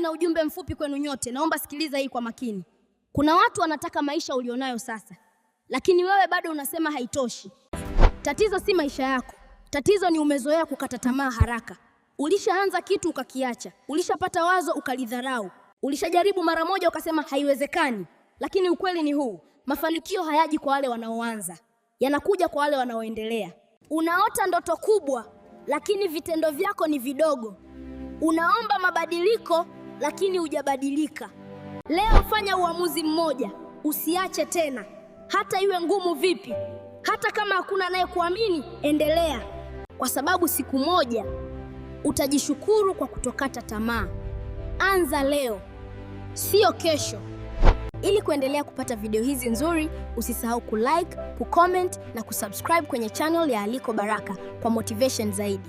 nina ujumbe mfupi kwenu nyote, naomba sikiliza hii kwa makini. Kuna watu wanataka maisha ulionayo sasa, lakini wewe bado unasema haitoshi. Tatizo si maisha yako, tatizo ni umezoea kukata tamaa haraka. Ulishaanza kitu ukakiacha, ulishapata wazo ukalidharau, ulishajaribu mara moja ukasema haiwezekani. Lakini ukweli ni huu, mafanikio hayaji kwa wale wanaoanza, yanakuja kwa wale wanaoendelea. Unaota ndoto kubwa, lakini vitendo vyako ni vidogo. Unaomba mabadiliko, lakini hujabadilika. Leo fanya uamuzi mmoja, usiache tena. Hata iwe ngumu vipi, hata kama hakuna anayekuamini, endelea. Kwa sababu siku moja utajishukuru kwa kutokata tamaa. Anza leo, sio kesho. Ili kuendelea kupata video hizi nzuri, usisahau kulike, kucomment na kusubscribe kwenye channel ya Aliko Baraka kwa motivation zaidi.